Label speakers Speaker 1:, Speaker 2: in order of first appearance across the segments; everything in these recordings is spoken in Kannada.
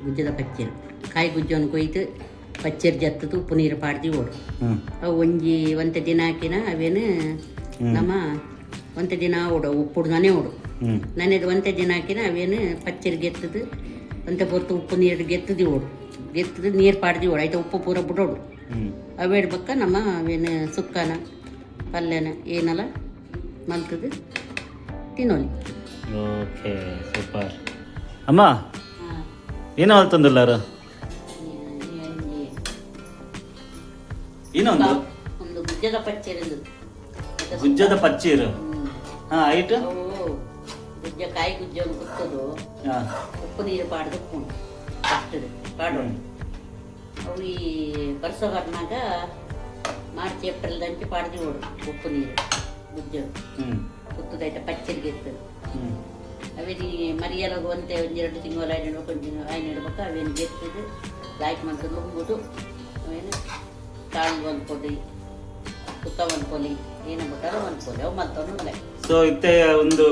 Speaker 1: ಗುಜ್ಜದ ಪಚ್ಚೆರು ಕಾಯಿ ಗುಜ್ಜವನ್ನು ಕೊಯ್ದು ಪಚ್ಚೆರು ಜತ್ತದು ಉಪ್ಪು ನೀರು ಪಾಡ್ದು ಓಡು ಅವು ಒಂಜಿ ಒಂತೆ ದಿನ ಹಾಕಿನ ಅವೇನು ನಮ್ಮ ಒಂತೆ ದಿನ ಓಡು ಉಪ್ಪು ನನೆ ಓಡು ನನೆದು ಒಂತೆ ದಿನ ಹಾಕಿನ ಅವೇನು ಪಚ್ಚೆರು ಗೆತ್ತದು ಒಂತೆ ಪೊರ್ತು ಉಪ್ಪು ನೀರು ಗೆತ್ತದು ಓಡು ಗೆತ್ತದು ನೀರು ಪಾಡ್ದು ಓಡು ಆಯ್ತಾ ಉಪ್ಪು ಪೂರ ಬಿಡೋಡು ಅವೇಡ್ಬೇಕ ನಮ್ಮ ಅವೇನು ಸುಕ್ಕನ ಪಲ್ಯನ ಏನಲ್ಲ ಮಲ್ತದು ತಿನ್ನೋಲಿ.
Speaker 2: ಓಕೆ ಸೂಪರ್ ಅಮ್ಮ ಏನೋ ಹೇಳ್ತಂದ್ರಲ್ಲಾರು ಇನ್ನೊಂದು
Speaker 1: ಒಂದು ಗುಜ್ಜದ ಪಚ್ಚೆರು
Speaker 2: ಗುಜ್ಜದ ಪಚ್ಚೀರು ಐಟು
Speaker 1: ಗುಜ್ಜ ಕಾಯಿ ಗುಜ್ಜವನ್ನು ಕುತ್ತದು ಉಪ್ಪು ನೀರು ಪಾಡ್ದು ಕಷ್ಟದು ಪಾಡೋಣ ಅವು ಈ ಬರ್ಸೋರ್ನಾಗ ಮಾರ್ಚ್ ಏಪ್ರಿಲ್ ದಂಚೆ ಪಾಡ್ದು ಓಡು ಉಪ್ಪು ನೀರು ಗುಜ್ಜ ಕುತ್ತದೈತೆ ಪಚ್ಚರಿಗೆ ಇರ್ತದೆ ಅವೇನು ಮರಿಯೆಲ್ಲ ಒಂತೆ ಒಂದೆರಡು ತಿಂಗಳು ಐನಿಡ್ಬೇಕು ಅವೇನು ಗೆತ್ತದು ಲಾಯ್ಕ್ ಮಾಡ್ಕೊಂಡು ನುಂಗ್ಬಿಟ್ಟು ಅವೇನು ಕಾಳು ಒಂದು ಕೊಡಿ ಸುಕ್ಕ ಒಂದು ಕೊಲಿ ಏನು ಬಿಟ್ಟಾರ ಒಂದು ಕೊಲಿ ಅವು ಮತ್ತೊಂದು
Speaker 2: ಸೊ ಇತ್ತೆ ಒಂದು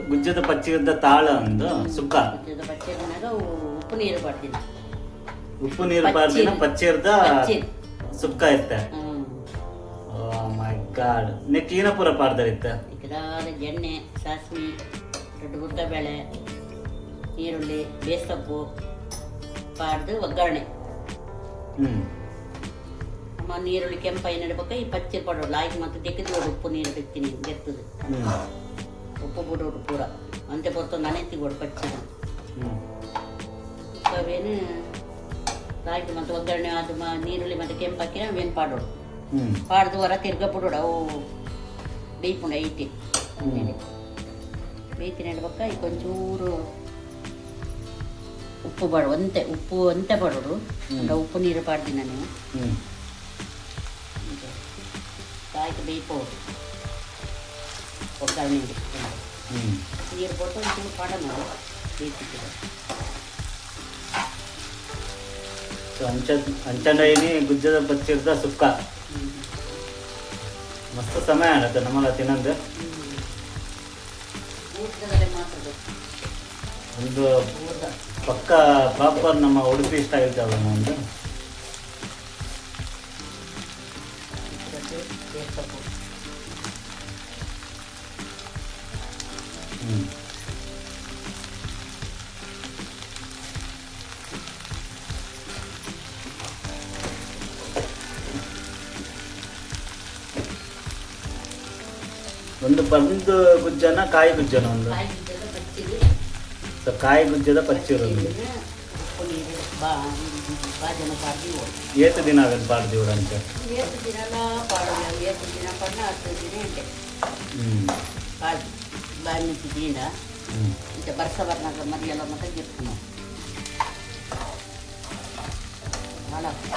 Speaker 2: ಗುಜ್ಜದ ಪಚ್ಚಿದ ತಾಳ ಒಂದು ಸುಕ್ಕ
Speaker 1: ಗುಜ್ಜದ ಪಚ್ಚೆನಾಗ ಉಪ್ಪು ನೀರು ಪಾಡ್ತೀನಿ
Speaker 2: ಉಪ್ಪು ನೀರು ಪಾಡ್ದಿನ ಪಚ್ಚಿರ್ದ ಸುಕ್ಕ ಇತ್ತೆ. ಮೈ ಗಾಡ್ ನೆಕ್ ಏನ ಪೂರ ಪಾಡ್ದರಿತ್ತ
Speaker 1: ಇದಾದ ಎಣ್ಣೆ ಸಾಸಿವೆ ದೊಡ್ಡ ಉದ್ದಬೇಳೆ ಈರುಳ್ಳಿ ಬೇಸಪ್ಪು ಪಾಡ್ದು ಒಗ್ಗರಣೆ ಅಮ್ಮ ನೀರುಳ್ಳಿ ಕೆಂಪಾಯಿ ನಡ್ಬೇಕು ಈ ಪಚ್ಚೆ ಪಡೋಡು ಆಯ್ತು ಮತ್ತೆ ತೆಗೆದು ಉಪ್ಪು ನೀರು ಬಿಡ್ತೀನಿ ಗೆತ್ತದು ಉಪ್ಪು ಬಿಡೋಡು ಪೂರ ಅಂತೆ ಬರ್ತು ನನೆತ್ತಿಗೋಡು ಪಚ್ಚಿನ ಅವೇನು ಆಯ್ತು ಮತ್ತೆ ಒಗ್ಗರಣೆ ಅದು ನೀರುಳ್ಳಿ ಮತ್ತೆ ಕೆಂಪಾಕಿ ಅವೇನು ಪಾಡೋಡು ಪಾಡ್ದು ಹೊರ ತಿರ್ಗ ಬಿಡೋಡು ಅವು ಬೇಯ್ಪುಂಡ ಐತಿ ಬೇಯ್ತಿ ನಡ್ಬೇಕ ಈಗ ಒಂಚೂರು ಉಪ್ಪು ಉಪ್ಪು ಅಂತೆ ಪಡೋಡು ಉಪ್ಪು ನೀರು ಪಾಡ್ದಿ ನಾನು ಆಯ್ತು ಬೇಯ್ಪೋಡು ಒಗ್ಗರಣೆ ನೀರು ಕೊಟ್ಟು ಒಂಚೂರು ಪಾಡೋಣ ಬೇಯ್ತಿದ್ದೆ
Speaker 2: ಅಂಚಂಡೈನಿ ಗುಜ್ಜದ ಪಚ್ಚಿರ್ದ ಸುಕ್ಕ ಮಸ್ತ್ ಸಮಯ ಆಗತ್ತೆ ನಮ್ಮಲ್ಲ ತಿನ್ನಂದು ಒಂದು ಪಕ್ಕ ಪ್ರಾಪರ್ ನಮ್ಮ ಉಡುಪಿ ಸ್ಟೈಲ್ ತಗೊಂಡು ಒಂದು ಒಂದು ಬಂದು ಗುಜ್ಜನ ಕಾಯಿ ಗುಜ್ಜನ ಒಂದು ಕಾಯಿ ಗುಜ್ಜದ ಪಚ್ಚಿರು ಏತು ದಿನ ಆಗದು ಪಾಡ್ದಿ ಅಂತ
Speaker 1: ಬರ್ಸ ಬರ್ನಾಗ ಮರಿಯೆಲ್ಲ ಮತ್ತೆ ಗಿರ್ತು ಮಾಡೋದು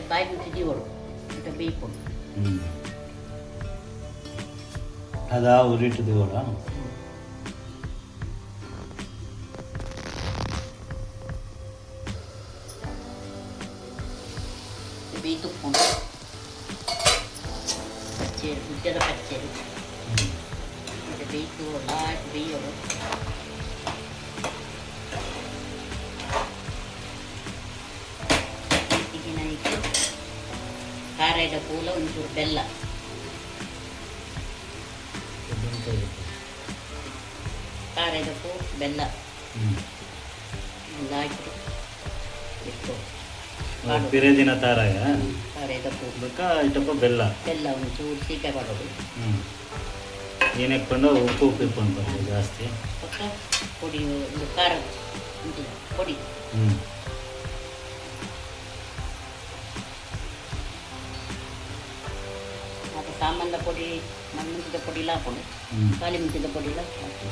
Speaker 1: ಬಾಯಿ ಮುಚ್ಚಿದೀವಳು ಮತ್ತೆ ಬೇಯ್ಕೊಂಡು
Speaker 2: ಅದಾ ಉರಿಟ್ಟಿದೀವಳ
Speaker 1: ಬೇಯ್ತುಕೊಂಡು ಪಚ್ಚೇರು ಗುಜ್ಜದ ಪಚ್ಚೇರು ಮತ್ತೆ ಬೇಯ್ತು ಹಾಕಿ ಬೇಯೋದು ಖಾರದ ಪೂಲ ಒಂಚೂರು ಬೆಲ್ಲ ಖಾರದ ಪೂ ಬೆಲ್ಲ ಎಲ್ಲ ಹಾಕಿ ಇಟ್ಟು
Speaker 2: ಬಿರೇದಿನ ತಾರಾಯ
Speaker 1: ಖಾರದ ಪೂ
Speaker 2: ಇಟ್ಟಪ್ಪ ಬೆಲ್ಲ
Speaker 1: ಬೆಲ್ಲ ಒಂಚೂರು ಸೀಕೆ ಮಾಡೋದು
Speaker 2: ಏನು ಹಾಕ್ಕೊಂಡು ಉಪ್ಪು ಇಟ್ಕೊಂಡು ಬರೋದು ಜಾಸ್ತಿ
Speaker 1: ಪಕ್ಕ ಪುಡಿ ಒಂದು ಖಾರ ಪುಡಿ ಮತ್ತು ಸಾಂಬಾರ ಪುಡಿ ಮುಂಚಿದ ಪುಡಿ ಇಲ್ಲ ಹಾಕೊಂಡು ಖಾಲಿ ಮುಂಚಿದ ಪುಡಿ ಇಲ್ಲ ಹಾಕಿ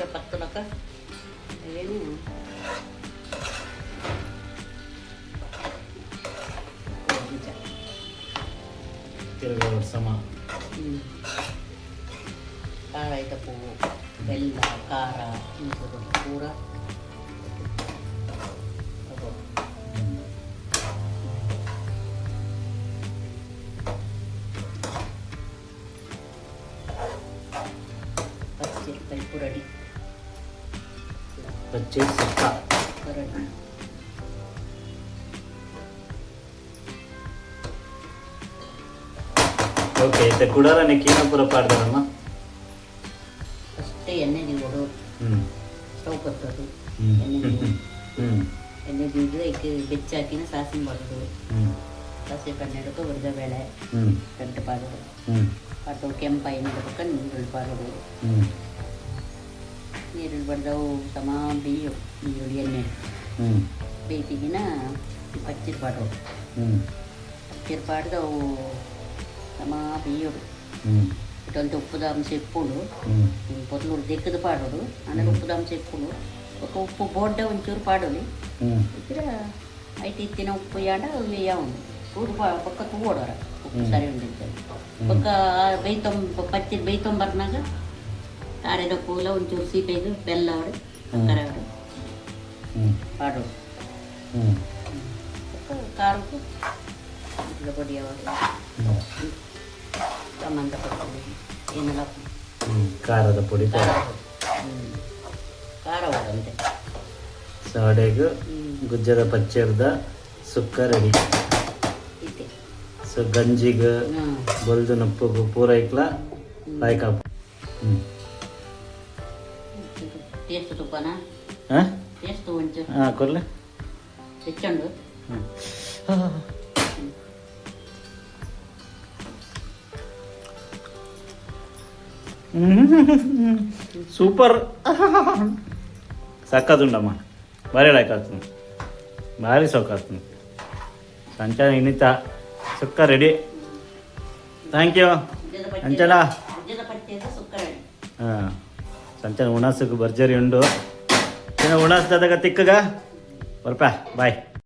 Speaker 1: ಈಗ ಪತ್ತಲಕ ಏನು
Speaker 2: ತಿರುಗ ಸಮ
Speaker 1: ಖಾರ ಐತಪ್ಪು ಬೆಲ್ಲ ಖಾರ ಇಂಥದ್ದು ಪೂರ ಪಚ್ಚೆ ಪರಿಪು ರೆಡಿ
Speaker 2: ಪಚ್ಚೆ ಸುಕ್ಕ
Speaker 1: ರೆಡಿ
Speaker 2: ಓಕೆ ಇದು ಕುಡಾರನೆ ಕೀನಪುರ ಪಾಡ್ದಾರಮ್ಮ
Speaker 1: ಅಷ್ಟೇ ಎಣ್ಣೆ ನೀರು ಸ್ಟವ್ ಕತ್ತೋದು ಎಣ್ಣೆ ಬೀದ್ರೆ ಇದಕ್ಕೆ ಬೆಚ್ಚಾಕಿನ ಸಾಸಿವೆ ಮಾಡೋದು ಸಾಸಿವೆ ಕಣ್ಣೆಡಕ್ಕೆ ಉರಿದಬೇಳೆ ಗಂಟೆ ಪಾಡೋದು ಪಾಟು ಕೆಂಪಾಯಿ ನೀಡಬೇಕು ನೀರುಳ್ಳಿ ಪಾಡೋದು ನೀರುಳ್ಳಿ ಬಡ್ದವು ಸಮ ಬೇಯು ನೀರುಳ್ಳಿ ಎಣ್ಣೆ ಬೇಯ್ತಿಗಿನ ಪಚ್ಚಿರ್ ಪಾಡೋದು ಪಚ್ಚಿರ್ ಪಾಡ್ದವು ಸಮ ಬೇಯೋದು ಇಟ್ಟೊಂದು ಉಪ್ಪುದ ಅಂಶ ಇಪ್ಪುಡು పొద్దులు దెక్కదు పాడోడు అందులో ఉప్పు అంశ ఇప్పుడు ఒక ఉప్పు బోడ్డ ఉంచూరు పాడోలి ఇక్కడ అయితే తిన ఉప్పు యాడ వేయ ఉంది ఊరు పక్క తూడోర ఉప్పు సరి ఉండింది ఒక పచ్చి బెయ్యం ಬರ್ನಾಗ ಕಾರೆದ ಪೂಲ ಒಂಚೂರು ಸೀಪೆದು ಬೆಲ್ಲ ಆಡು ಕರೆವಾಡು ಪಾಡೋಡು ಖಾರಕ್ಕೂ ಇಟ್ಲ ಪೊಡಿ ಸಂಬಂಧ ಪಡ್ತೀವಿ ಏನೆಲ್ಲ
Speaker 2: ಖಾರದ ಪುಡಿ
Speaker 1: ಖಾರ ಹೊಡಂತೆ
Speaker 2: ಸಾಡೆಗೆ ಗುಜ್ಜದ ಪಚ್ಚರ್ದ ಸುಕ್ಕ ರೆಡಿ
Speaker 1: ಇತ್ತೆ
Speaker 2: ಸೊ ಗಂಜಿಗೆ ಬಲ್ದು ನಪ್ಪು ಪೂರ ಇಕ್ಲ ಲಾಯ್ಕ
Speaker 1: ಟೇಸ್ಟ್ ತುಪ್ಪನ ಟೇಸ್ಟ್ ಒಂಚೂರು
Speaker 2: ಹಾಂ ಕೊರ್ಲೆ
Speaker 1: ಹೆಚ್ಚಂಡು
Speaker 2: సూపర్ సక్కదుండమ్మా భారీ లైక్ అవుతుంది భారీ సొక్క అవుతుంది సంచన ఇనిత సుక్క రెడీ ಥ್ಯಾಂಕ್ ಯು ಅಂಚನ ಸಂಚನ ಉಣಾಸಕ್ಕೆ ಭರ್ಜರಿ ಉಂಡು ಉಣಾಸ್ದಾಗ ತಿಕ್ಕಗ ಬರ್ಪ ಬಾಯ್